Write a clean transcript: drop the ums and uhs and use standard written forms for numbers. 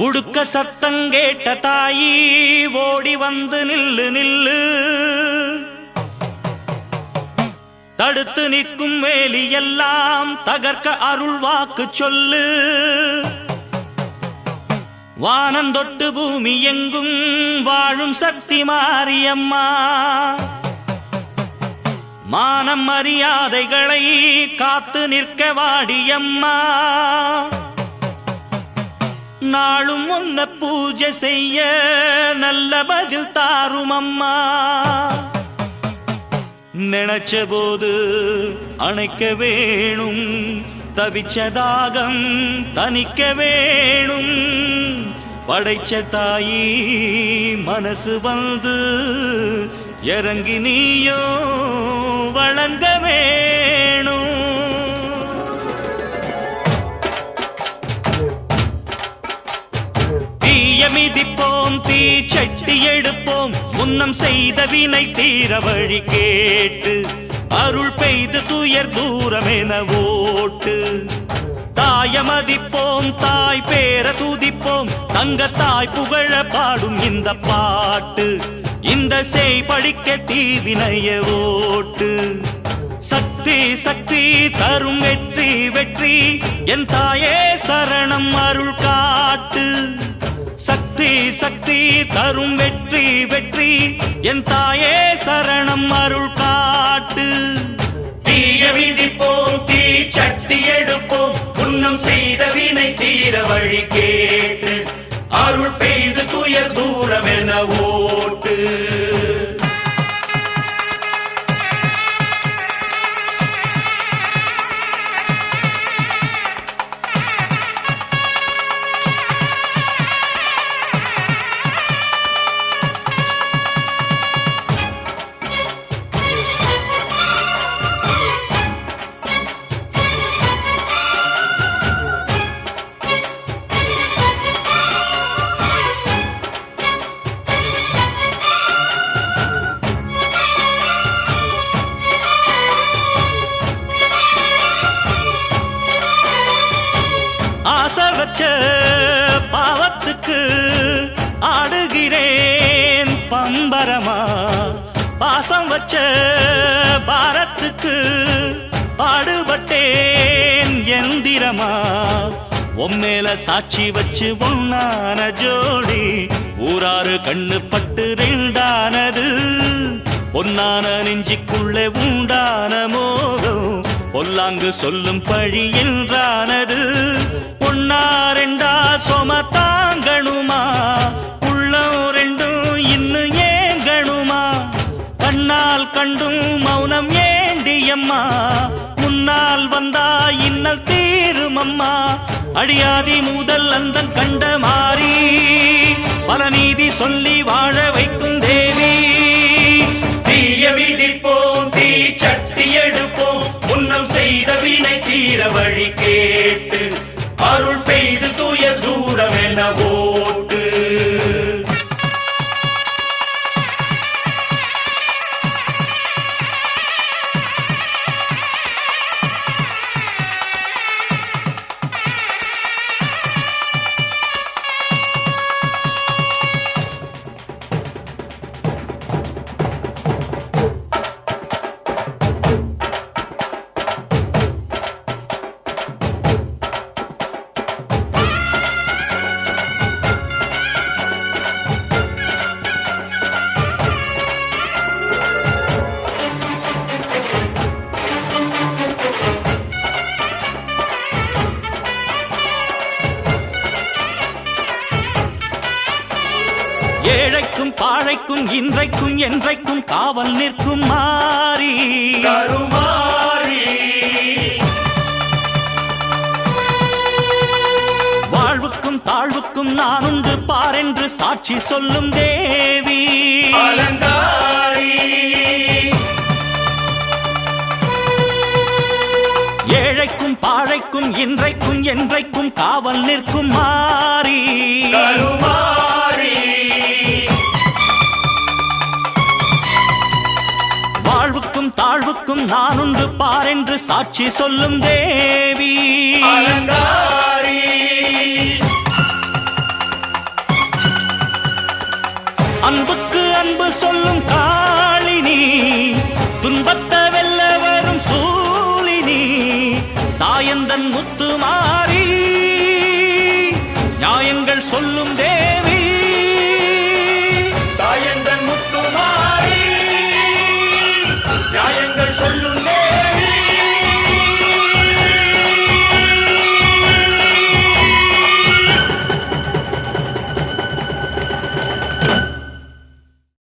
உடுக்க சத்தங்கேட்ட தாயி ஓடி வந்து நில்லு நில்லு, தடுத்து நிற்கும் வேலி எல்லாம் தகர்க்க அருள் வாக்கு சொல்லு. வானந்தொட்டு பூமி எங்கும் வாழும் சக்தி மாரியம்மா, மானம் மரியாதைகளை காத்து நிற்க வாடியம்மா. நாளும் உன்னை பூஜை செய்ய நல்ல பதில் தாரும் அம்மா. நினைச்ச போது அணைக்க வேணும், தவிச்ச தாகம் தணிக்க வேணும். படைச்ச தாயி மனசு வந்து இறங்கி நீயோ வழங்க வேணும். மிதிப்போம் தீ சட்டி எடுப்போம், முன்னம் செய்த வினை தீர வழி கேட்டு அருள் பெய்து துயர் தூரமென ஓட்டு. தாய மதிப்போம் தாய் பேர துதிப்போம், தங்க தாய் புகழ பாடும் இந்த பாட்டு. இந்த செய் படிக்க தீவினைய ஓட்டு. சக்தி சக்தி தரும் வெற்றி வெற்றி, என் தாயே சரணம் அருள் காட்டு. சக்தி சக்தி தரும் வெற்றி வெற்றி, என் தாயே சரணம் அருள் காட்டு. தீய விதிப்போம் தீ சட்டி எடுப்போம், புன்னம் செய்த வினை தீர வழி கேட்டு அருள் பெய்து துயர் தூரமென ஓட்டு. ஆசை வச்ச பாவத்துக்கு ஆடுகிறேன் பம்பரமா, பாசம் வச்ச பாரத்துக்கு பாடுபட்டேன் எந்திரமா. உம்மேல சாட்சி வச்சு ஒன்னான ஜோடி, ஊராறு கண்ணு பட்டு ரெண்டானது. பொன்னான நெஞ்சிக்குள்ளே உண்டான மோகம், பொல்லாங்கு சொல்லும் பழி என்றானது. ஒன்னா ரெண்டா சொம தாங்கணுமா, உள்ளம் ரெண்டும் இன்னும் ஏங்கணுமா. கண்ணால் கண்டும் மௌனம் ஏண்டியம்மா, முன்னால் வந்தா இன்னல் தீருமம்மா. அடியாதி முதல் அந்த கண்ட மாறி, பல நீதி சொல்லி வாழ வைக்கும் தேவி. தீய விதிப்போம் தீ சட்டி எடுப்போம், முன்னம் செய்த வினை தீர வழி கேட்டு அருள் பெய்து துயர் தூரமென ஓட்டு. ஏழைக்கும் பாழைக்கும் இன்றைக்கும் என்றைக்கும் காவல் நிற்கும் மாறி கருமாரி. வாழ்வுக்கும் தாழ்வுக்கும் நான் உண்டு பாரென்று சாட்சி சொல்லும் தேவி அலங்காரி. ஏழைக்கும் பாழைக்கும் இன்றைக்கும் என்றைக்கும் காவல் நிற்கும் மாறி கருமாரி. வாழ்வுக்கும் தாழ்வுக்கும் நான் உண்டு பாரென்று சாட்சி சொல்லும் தேவி அலங்காரி. தாயந்தன் முத்துமாரி நியாயங்கள் சொல்லும் தேவி தாயந்தன் முத்துமாரி நியாயங்கள் சொல்லும்